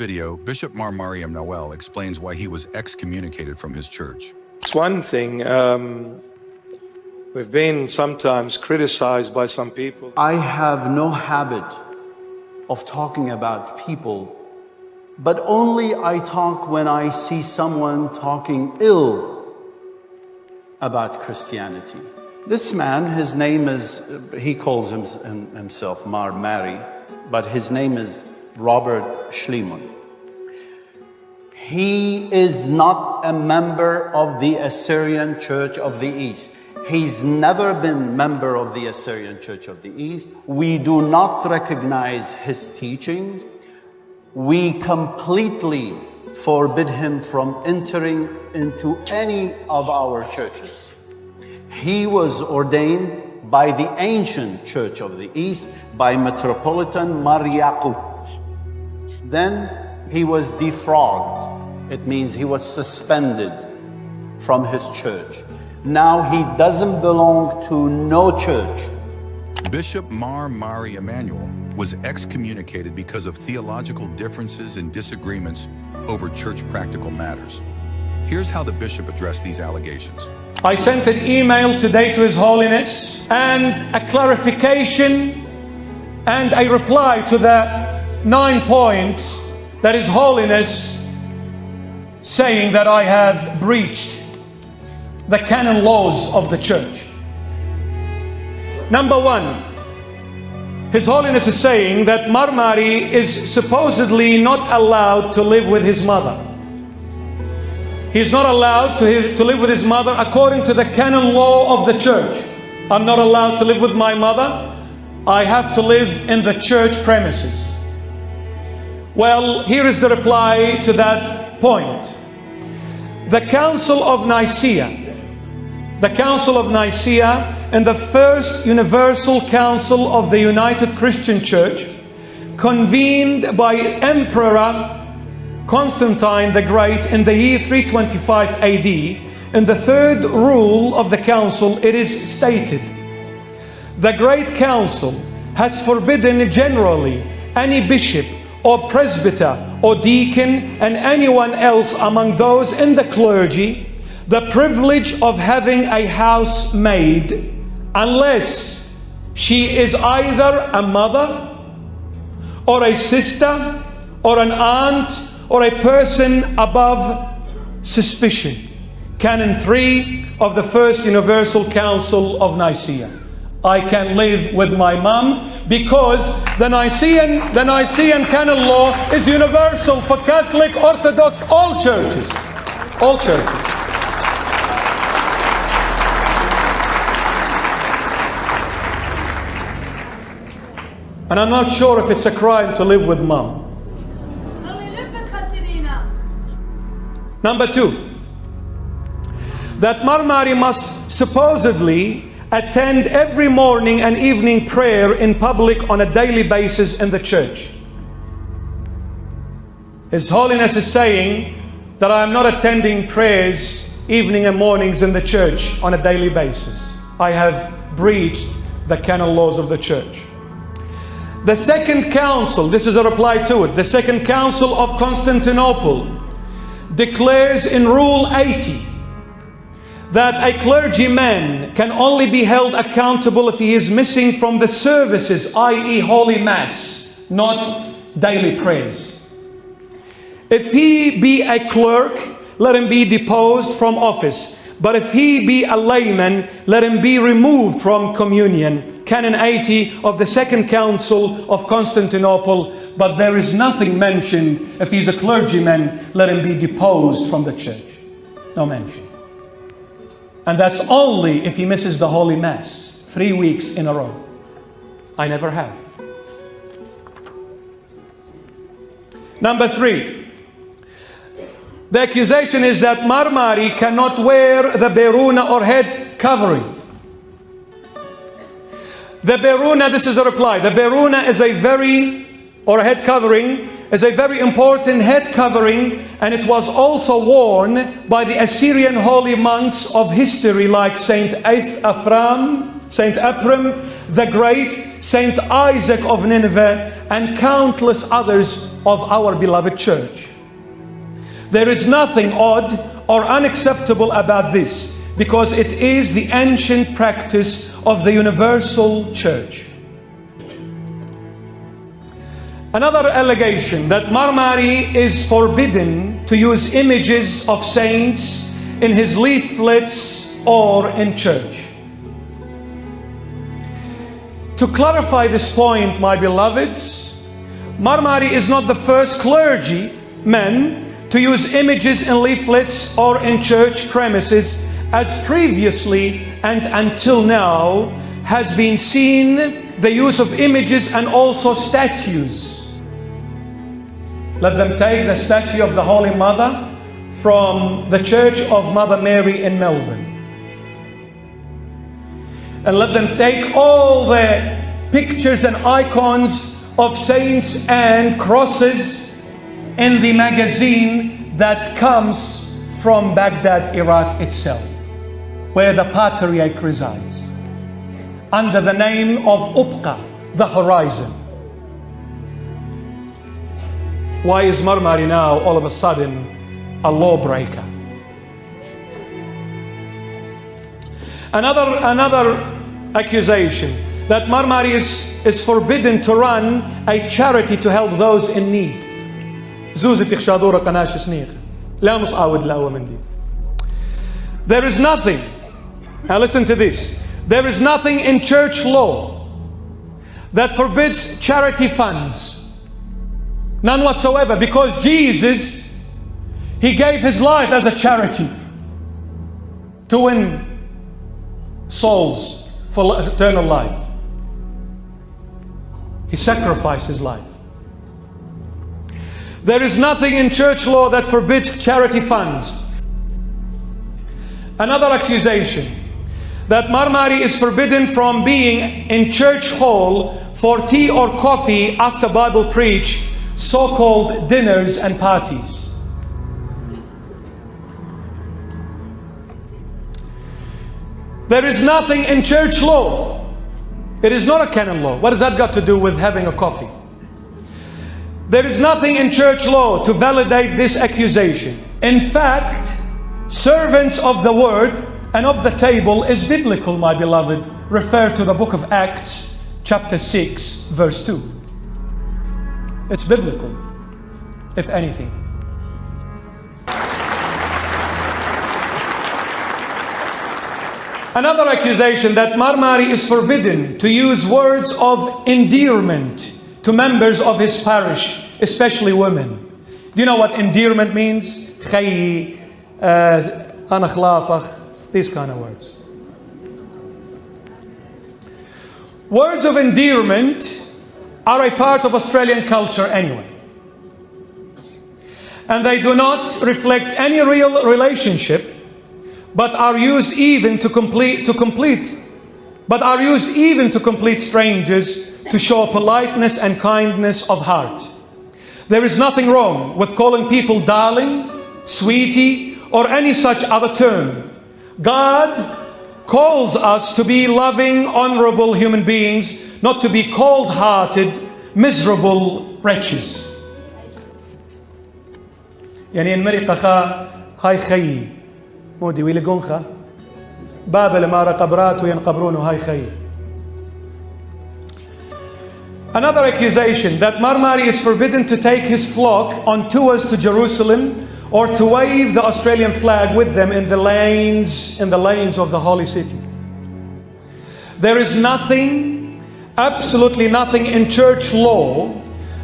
video, Bishop Mar Emmanuel explains why he was excommunicated from his church. It's one thing, we've been sometimes criticized by some people. I have no habit of talking about people, but only I talk when I see someone talking ill about Christianity. This man, his name is, he calls himself Mar Mary, but his name is Robert Schleiman. He is not a member of the Assyrian Church of the East. He's never been member of the Assyrian Church of the East. We do not recognize his teachings. We completely forbid him from entering into any of our churches. He was ordained by the ancient Church of the East, by Metropolitan Mar Yaqub. Then he was defrogged. It means he was suspended from his church. Now he doesn't belong to no church. Bishop Mar Emmanuel was excommunicated because of theological differences and disagreements over church practical matters. Here's how the bishop addressed these allegations. I sent an email today to His Holiness and a clarification and a reply to the 9 points that His Holiness saying that I have breached the canon laws of the church. Number one, His Holiness is saying that Marmari is supposedly not allowed to live with his mother. He's not allowed to live with his mother according to the canon law of the church. I'm not allowed to live with my mother. I have to live in the church premises. Well, here is the reply to that point. The Council of Nicaea and the First Universal Council of the United Christian Church, convened by Emperor Constantine the Great in the year 325 AD, in the third rule of the council, it is stated, the Great Council has forbidden generally any bishop or presbyter or deacon and anyone else among those in the clergy the privilege of having a housemaid unless she is either a mother or a sister or an aunt or a person above suspicion. Canon 3 of the First Universal Council of Nicaea. I can live with my mom because the Nicene canon law is universal for Catholic, Orthodox, all churches. All churches. And I'm not sure if it's a crime to live with mom. Number two, that Marmari must supposedly attend every morning and evening prayer in public on a daily basis in the church. His Holiness is saying that I am not attending prayers evening and mornings in the church on a daily basis. I have breached the canon laws of the church. The Second Council, this is a reply to it, the Second Council of Constantinople declares in Rule 80 that a clergyman can only be held accountable if he is missing from the services, i.e. Holy Mass, not daily prayers. If he be a clerk, let him be deposed from office. But if he be a layman, let him be removed from communion. Canon 80 of the Second Council of Constantinople. But there is nothing mentioned, if he's a clergyman, let him be deposed from the church. No mention. And that's only if he misses the Holy Mass 3 weeks in a row. I never have. Number three, the accusation is that Marmari cannot wear the beruna or head covering. The beruna, this is the reply, the beruna is a or a head covering, is a very important head covering, and it was also worn by the Assyrian holy monks of history like Saint Ephraim, Saint Ephraim the Great, Saint Isaac of Nineveh, and countless others of our beloved church. There is nothing odd or unacceptable about this, because it is the ancient practice of the universal church. Another allegation, that Marmari is forbidden to use images of saints in his leaflets or in church. To clarify this point, my beloveds, Marmari is not the first clergyman to use images in leaflets or in church premises, as previously and until now has been seen the use of images and also statues. Let them take the statue of the Holy Mother from the Church of Mother Mary in Melbourne. And let them take all the pictures and icons of saints and crosses in the magazine that comes from Baghdad, Iraq itself, where the Patriarch resides, under the name of Ubqa, the horizon. Why is Marmari now all of a sudden a lawbreaker? Another accusation, that Marmari is forbidden to run a charity to help those in need. There is nothing, now listen to this, there is nothing in church law that forbids charity funds. None whatsoever, because Jesus, he gave his life as a charity to win souls for eternal life. He sacrificed his life. There is nothing in church law that forbids charity funds. Another accusation, that Marmari is forbidden from being in church hall for tea or coffee after Bible preach, so-called dinners and parties. There is nothing in church law. It is not a canon law. What has that got to do with having a coffee? There is nothing in church law to validate this accusation. In fact, servants of the word and of the table is biblical, my beloved. Refer to the book of Acts, chapter 6, verse 2. It's biblical, if anything. Another accusation, that Marmari is forbidden to use words of endearment to members of his parish, especially women. Do you know what endearment means? Khayyi, ana khlapach, these kind of words. Words of endearment are a part of Australian culture anyway. And they do not reflect any real relationship, but are used even to complete strangers to show politeness and kindness of heart. There is nothing wrong with calling people darling, sweetie, or any such other term. God calls us to be loving, honorable human beings, not to be cold-hearted, miserable wretches. يعني المريقة هاي خي مودي ويلقونخا بابل ما رقبرات وينقبرونه هاي خي. Another accusation, that Marmari is forbidden to take his flock on tours to Jerusalem or to wave the Australian flag with them in the lanes of the holy city. There is nothing, absolutely nothing in church law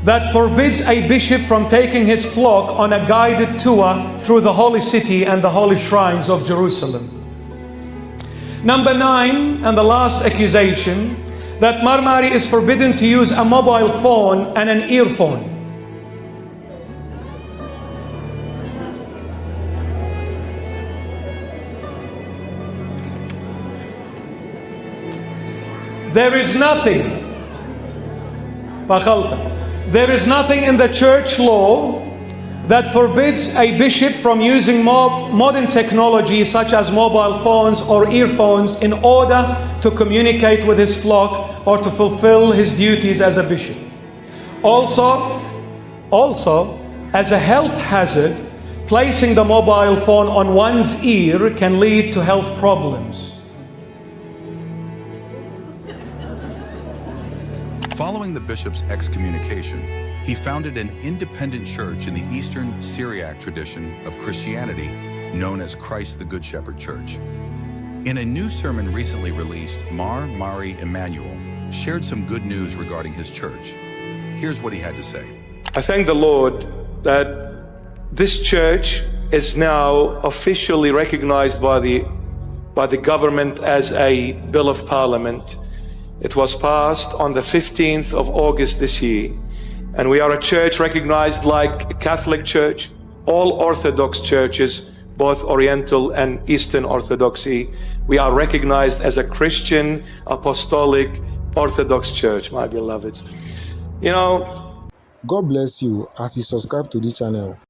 that forbids a bishop from taking his flock on a guided tour through the holy city and the holy shrines of Jerusalem. Number 9, and the last accusation, that Marmari is forbidden to use a mobile phone and an earphone. There is nothing in the church law that forbids a bishop from using modern technology such as mobile phones or earphones in order to communicate with his flock or to fulfill his duties as a bishop. Also, as a health hazard, placing the mobile phone on one's ear can lead to health problems. Following the bishop's excommunication, he founded an independent church in the Eastern Syriac tradition of Christianity known as Christ the Good Shepherd Church. In a new sermon recently released, Mari Emmanuel shared some good news regarding his church. Here's what he had to say. I thank the Lord that this church is now officially recognized by the government as a bill of parliament. It was passed on the 15th of August this year. And we are a church recognized like a Catholic church, all Orthodox churches, both Oriental and Eastern Orthodoxy. We are recognized as a Christian, Apostolic, Orthodox church, my beloveds. You know, God bless you as you subscribe to this channel.